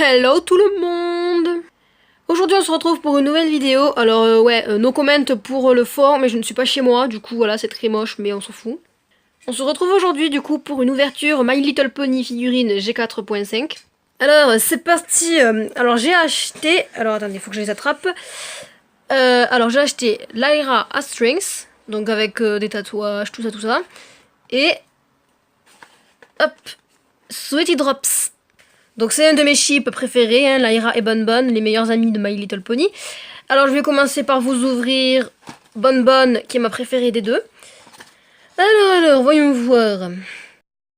Hello tout le monde. Aujourd'hui on se retrouve pour une nouvelle vidéo. Alors no comment pour le fort, mais je ne suis pas chez moi, du coup voilà, c'est très moche, mais on s'en fout. On se retrouve aujourd'hui du coup pour une ouverture My Little Pony figurine G4.5. Alors c'est parti. Alors j'ai acheté, alors attendez, il faut que je les attrape. Alors j'ai acheté Lyra A Strings, donc avec des tatouages, tout ça. Et hop, Sweetie Drops. Donc c'est un de mes chips préférés, hein, Lyra et Bonbon, les meilleurs amis de My Little Pony. Alors je vais commencer par vous ouvrir Bonbon, qui est ma préférée des deux. Alors, voyons voir.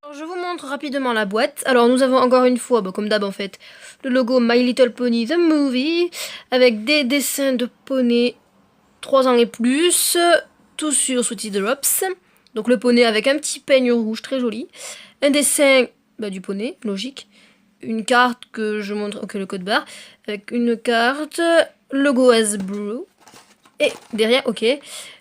Alors, je vous montre rapidement la boîte. Alors nous avons encore une fois, comme d'hab en fait, le logo My Little Pony The Movie, avec des dessins de poney 3 ans et plus, tout sur Sweetie Drops. Donc le poney avec un petit peigne rouge très joli. Un dessin du poney, logique. Une carte que je montre, ok, le code barre, avec une carte, logo Hasbro, et derrière, ok,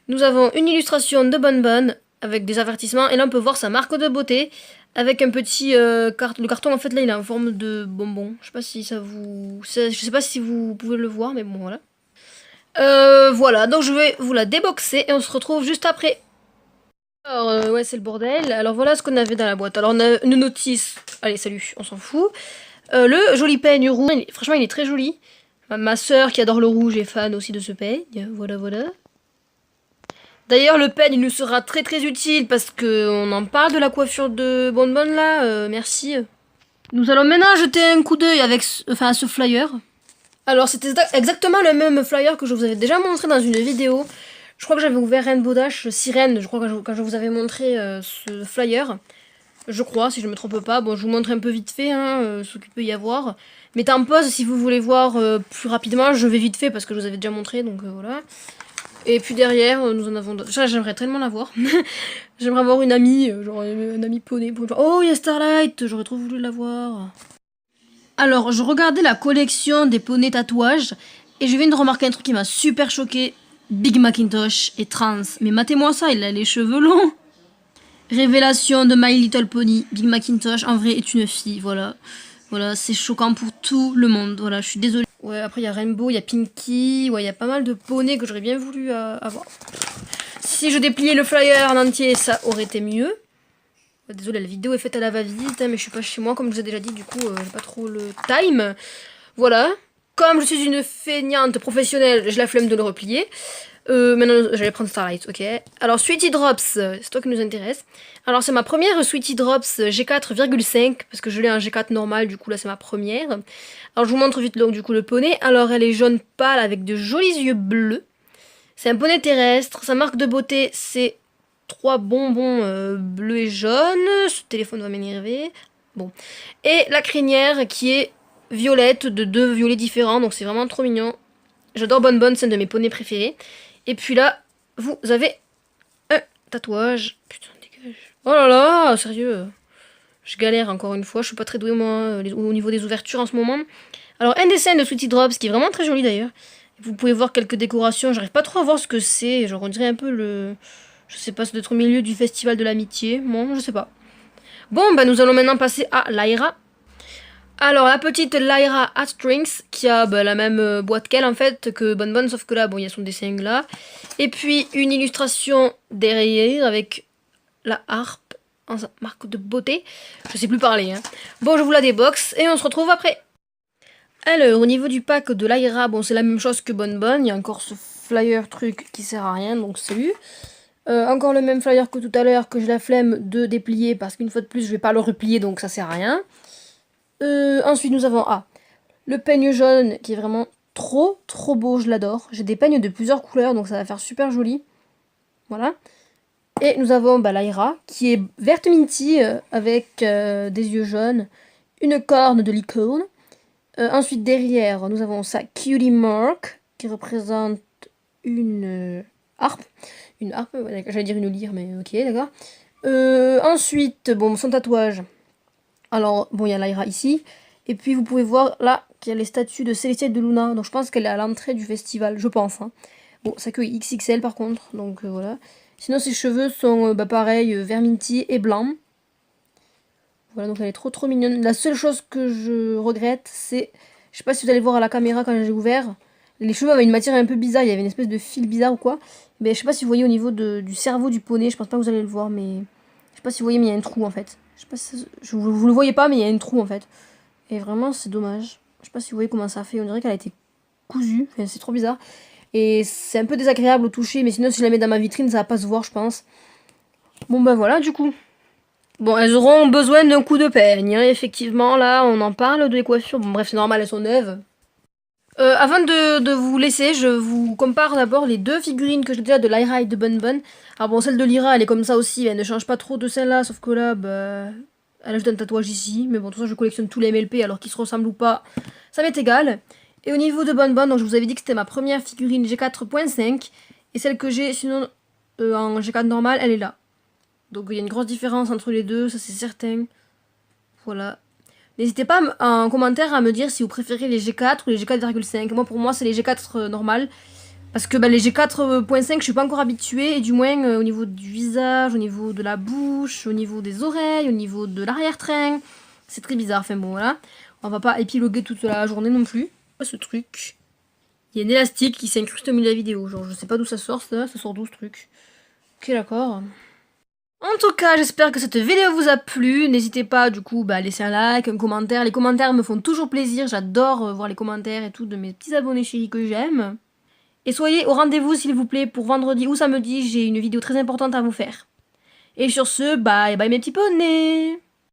nous avons une illustration de Bonbon avec des avertissements, et là on peut voir sa marque de beauté, avec un petit le carton en fait là il est en forme de bonbon, je sais pas si ça vous, je sais pas si vous pouvez le voir, mais bon voilà. Voilà, donc je vais vous la déboxer, et on se retrouve juste après. Alors, ouais, c'est le bordel. Alors, voilà ce qu'on avait dans la boîte. Alors, on a une notice. Allez, salut, on s'en fout. Le joli peigne rouge. Franchement, il est très joli. Ma soeur qui adore le rouge est fan aussi de ce peigne. Voilà, voilà. D'ailleurs, le peigne, il nous sera très utile parce qu'on en parle de la coiffure de Bonbon là. Merci. Nous allons maintenant jeter un coup d'œil avec à ce flyer. Alors, c'était exactement le même flyer que je vous avais déjà montré dans une vidéo. Je crois que j'avais ouvert Rainbow Dash Sirène, je crois que quand je vous avais montré ce flyer. Je crois, si je me trompe pas. Bon, je vous montre un peu vite fait ce qu'il peut y avoir. Mettez en pause si vous voulez voir plus rapidement. Je vais vite fait parce que je vous avais déjà montré, donc voilà. Et puis derrière, nous en avons d'autres. J'aimerais tellement la voir. J'aimerais avoir une amie, genre un ami poney. Oh, il y a Starlight, j'aurais trop voulu la voir. Alors, je regardais la collection des poneys tatouages et je viens de remarquer un truc qui m'a super choqué. Big Macintosh est trans. Mais matez-moi ça, il a les cheveux longs. Révélation de My Little Pony. Big Macintosh, en vrai, est une fille, voilà. Voilà, c'est choquant pour tout le monde. Voilà, je suis désolée. Ouais, après, il y a Rainbow, il y a Pinky. Ouais, il y a pas mal de poneys que j'aurais bien voulu avoir. Si je dépliais le flyer en entier, ça aurait été mieux. Désolée, la vidéo est faite à la va-vite, hein, mais je suis pas chez moi, comme je vous ai déjà dit, du coup, j'ai pas trop le time. Voilà. Comme je suis une feignante professionnelle, j'ai la flemme de le replier. Maintenant, j'allais prendre Starlight, ok. Alors, Sweetie Drops, c'est toi qui nous intéresse. Alors, c'est ma première Sweetie Drops G4,5, parce que je l'ai en G4 normal, du coup, là, c'est ma première. Alors, je vous montre vite, donc, du coup, le poney. Alors, elle est jaune pâle avec de jolis yeux bleus. C'est un poney terrestre. Sa marque de beauté, c'est 3 bonbons bleus et jaunes. Ce téléphone va m'énerver. Bon. Et la crinière qui est violette, de 2 violets différents, donc c'est vraiment trop mignon. J'adore Bonbon, c'est un de mes poneys préférés. Et puis là, vous avez un tatouage. Putain, dégage. Oh là là, sérieux. Je galère encore une fois, je suis pas très douée moi au niveau des ouvertures en ce moment. Alors un dessin de Sweetie Drops qui est vraiment très joli d'ailleurs. Vous pouvez voir quelques décorations, j'arrive pas trop à voir ce que c'est. Genre on dirait un peu le... Je sais pas, c'est d'être au milieu du festival de l'amitié. Bon, je sais pas. Bon, bah nous allons maintenant passer à Lyra. Alors la petite Lyra Strings qui a la même boîte qu'elle en fait que Bonbon, sauf que là bon il y a son dessin là. Et puis une illustration derrière avec la harpe en marque de beauté. Je sais plus parler hein. Bon, je vous la déboxe et on se retrouve après. Alors au niveau du pack de Lyra, bon c'est la même chose que Bonbon, il y a encore ce flyer truc qui sert à rien donc salut. Encore le même flyer que tout à l'heure que j'ai la flemme de déplier parce qu'une fois de plus je vais pas le replier donc ça sert à rien. Ensuite, nous avons le peigne jaune qui est vraiment trop beau, je l'adore. J'ai des peignes de plusieurs couleurs, donc ça va faire super joli. Voilà. Et nous avons Lyra qui est verte minty avec des yeux jaunes, une corne de licorne. Ensuite, derrière, nous avons sa cutie mark qui représente une harpe. Une harpe, ouais, j'allais dire une lyre, mais ok, d'accord. Ensuite, bon, son tatouage. Alors, bon, il y a Lyra ici. Et puis, vous pouvez voir là qu'il y a les statues de Célestia et de Luna. Donc, je pense qu'elle est à l'entrée du festival, je pense. Hein. Bon, ça que XXL par contre. Donc, voilà. Sinon, ses cheveux sont pareil, vert minty et blanc. Voilà, donc elle est trop mignonne. La seule chose que je regrette, c'est... Je sais pas si vous allez voir à la caméra quand j'ai ouvert. Les cheveux avaient une matière un peu bizarre, il y avait une espèce de fil bizarre ou quoi. Mais je sais pas si vous voyez au niveau du cerveau du poney, je pense pas que vous allez le voir, mais... Je sais pas si vous voyez, mais il y a un trou en fait. Je sais pas si vous le voyez pas, mais il y a un trou en fait. Et vraiment, c'est dommage. Je sais pas si vous voyez comment ça fait, on dirait qu'elle a été cousue. Enfin, c'est trop bizarre. Et c'est un peu désagréable au toucher, mais sinon si je la mets dans ma vitrine, ça va pas se voir, je pense. Bon bah voilà, du coup. Bon, elles auront besoin d'un coup de peigne, hein. Effectivement, là, on en parle de les coiffures. Bon, bref, c'est normal, elles sont neuves. Avant de vous laisser, je vous compare d'abord les deux figurines que j'ai déjà de Lyra et de Bun Bun. Alors bon, celle de Lyra, elle est comme ça aussi, elle ne change pas trop de celle-là, sauf que là, bah, elle a juste un tatouage ici. Mais bon, de toute façon, je collectionne tous les MLP, alors qu'ils se ressemblent ou pas, ça m'est égal. Et au niveau de Bun Bun, donc je vous avais dit que c'était ma première figurine G4.5, et celle que j'ai sinon en G4 normal, elle est là. Donc il y a une grosse différence entre les deux, ça c'est certain. Voilà. N'hésitez pas en commentaire à me dire si vous préférez les G4 ou les G4,5. Moi, pour moi, c'est les G4 normales. Parce que bah, les G4.5, je suis pas encore habituée. Et du moins, au niveau du visage, au niveau de la bouche, au niveau des oreilles, au niveau de l'arrière-train. C'est très bizarre. Enfin bon, voilà. On va pas épiloguer toute la journée non plus. Ce truc. Il y a un élastique qui s'incruste au milieu de la vidéo. Genre, je sais pas d'où ça sort, ça. Ça sort d'où ce truc? Ok, d'accord. En tout cas, j'espère que cette vidéo vous a plu. N'hésitez pas, du coup, à laisser un like, un commentaire. Les commentaires me font toujours plaisir. J'adore voir les commentaires et tout de mes petits abonnés chéris que j'aime. Et soyez au rendez-vous, s'il vous plaît, pour vendredi ou samedi. J'ai une vidéo très importante à vous faire. Et sur ce, bye bye mes petits poneys.